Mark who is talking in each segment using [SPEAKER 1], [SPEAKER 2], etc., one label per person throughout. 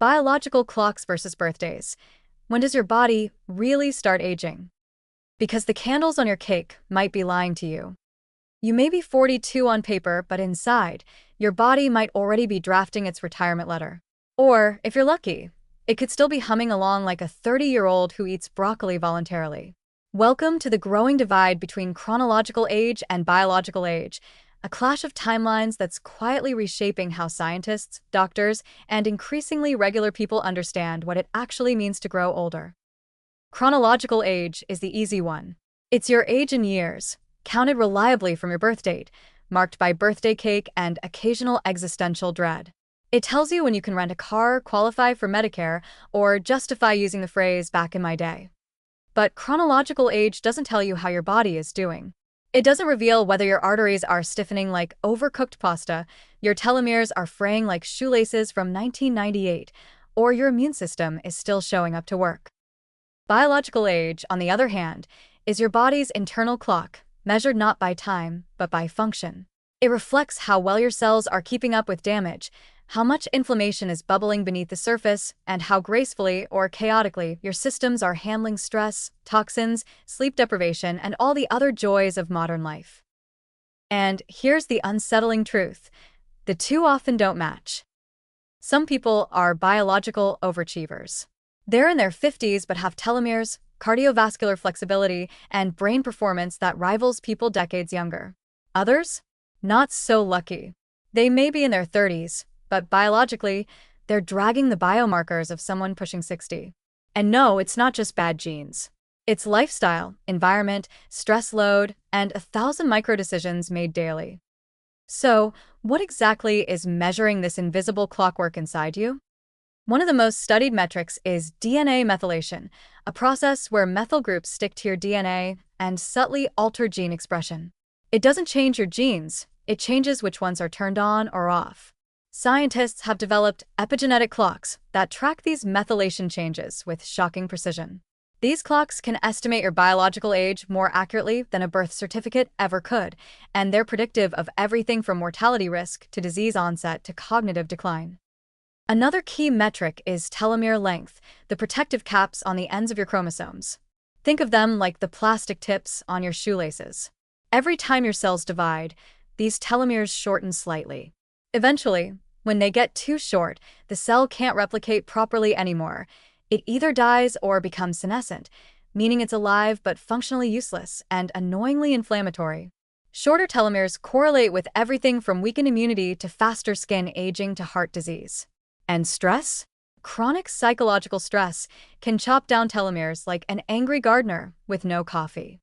[SPEAKER 1] Biological clocks versus birthdays. When does your body really start aging? Because the candles on your cake might be lying to you. You may be 42 on paper, but inside, your body might already be drafting its retirement letter. Or, if you're lucky, it could still be humming along like a 30-year-old who eats broccoli voluntarily. Welcome to the growing divide between chronological age and biological age, a clash of timelines that's quietly reshaping how scientists, doctors, and increasingly regular people understand what it actually means to grow older. Chronological age is the easy one. It's your age in years, counted reliably from your birth date, marked by birthday cake and occasional existential dread. It tells you when you can rent a car, qualify for Medicare, or justify using the phrase "back in my day." But chronological age doesn't tell you how your body is doing. It doesn't reveal whether your arteries are stiffening like overcooked pasta, your telomeres are fraying like shoelaces from 1998, or your immune system is still showing up to work. Biological age, on the other hand, is your body's internal clock, measured not by time, but by function. It reflects how well your cells are keeping up with damage, how much inflammation is bubbling beneath the surface, and how gracefully or chaotically your systems are handling stress, toxins, sleep deprivation, and all the other joys of modern life. And here's the unsettling truth: the two often don't match. Some people are biological overachievers. They're in their 50s but have telomeres, cardiovascular flexibility, and brain performance that rivals people decades younger. Others? Not so lucky. They may be in their 30s, but biologically, they're dragging the biomarkers of someone pushing 60. And no, it's not just bad genes. It's lifestyle, environment, stress load, and 1,000 micro-decisions made daily. So, what exactly is measuring this invisible clockwork inside you? One of the most studied metrics is DNA methylation, a process where methyl groups stick to your DNA and subtly alter gene expression. It doesn't change your genes, it changes which ones are turned on or off. Scientists have developed epigenetic clocks that track these methylation changes with shocking precision. These clocks can estimate your biological age more accurately than a birth certificate ever could, and they're predictive of everything from mortality risk to disease onset to cognitive decline. Another key metric is telomere length, the protective caps on the ends of your chromosomes. Think of them like the plastic tips on your shoelaces. Every time your cells divide, these telomeres shorten slightly. Eventually, when they get too short, the cell can't replicate properly anymore. It either dies or becomes senescent, meaning it's alive but functionally useless and annoyingly inflammatory. Shorter telomeres correlate with everything from weakened immunity to faster skin aging to heart disease. And stress? Chronic psychological stress can chop down telomeres like an angry gardener with no coffee.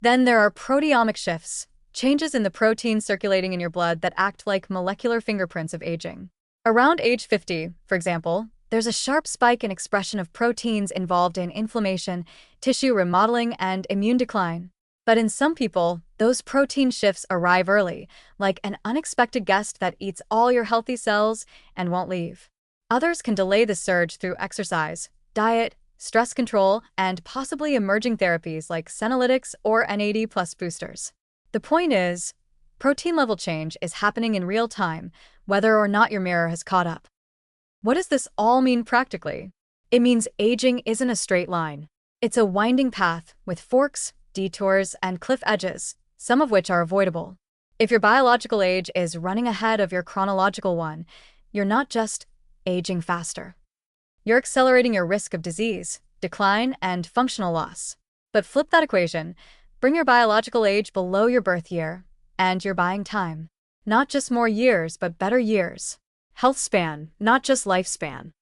[SPEAKER 1] Then there are proteomic shifts, changes in the proteins circulating in your blood that act like molecular fingerprints of aging. Around age 50, for example, there's a sharp spike in expression of proteins involved in inflammation, tissue remodeling, and immune decline. But in some people, those protein shifts arrive early, like an unexpected guest that eats all your healthy cells and won't leave. Others can delay the surge through exercise, diet, stress control, and possibly emerging therapies like senolytics or NAD+ boosters. The point is, protein level change is happening in real time, whether or not your mirror has caught up. What does this all mean practically? It means aging isn't a straight line. It's a winding path with forks, detours, and cliff edges, some of which are avoidable. If your biological age is running ahead of your chronological one, you're not just aging faster. You're accelerating your risk of disease, decline, and functional loss. But flip that equation. Bring your biological age below your birth year, and you're buying time. Not just more years, but better years. Health span, not just lifespan.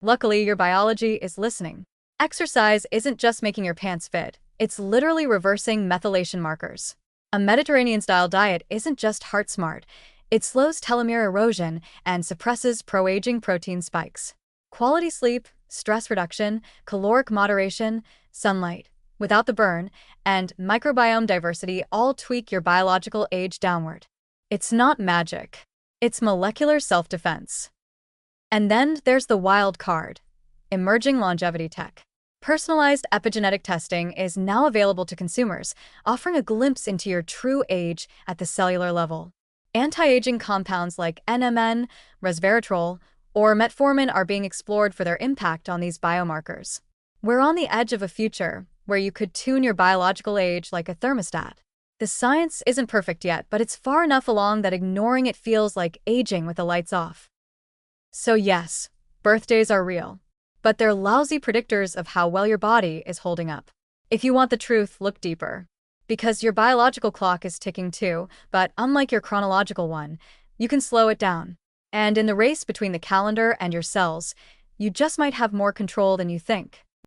[SPEAKER 1] Luckily, your biology is listening. Exercise isn't just making your pants fit, it's literally reversing methylation markers. A Mediterranean-style diet isn't just heart smart, it slows telomere erosion and suppresses pro-aging protein spikes. Quality sleep, stress reduction, caloric moderation, sunlight without the burn, and microbiome diversity all tweak your biological age downward. It's not magic. It's molecular self-defense. And then there's the wild card: emerging longevity tech. Personalized epigenetic testing is now available to consumers, offering a glimpse into your true age at the cellular level. Anti-aging compounds like NMN, resveratrol, or metformin are being explored for their impact on these biomarkers. We're on the edge of a future where you could tune your biological age like a thermostat. The science isn't perfect yet, but it's far enough along that ignoring it feels like aging with the lights off. So yes, birthdays are real, but they're lousy predictors of how well your body is holding up. If you want the truth, look deeper. Because your biological clock is ticking too, but unlike your chronological one, you can slow it down. And in the race between the calendar and your cells, you just might have more control than you think.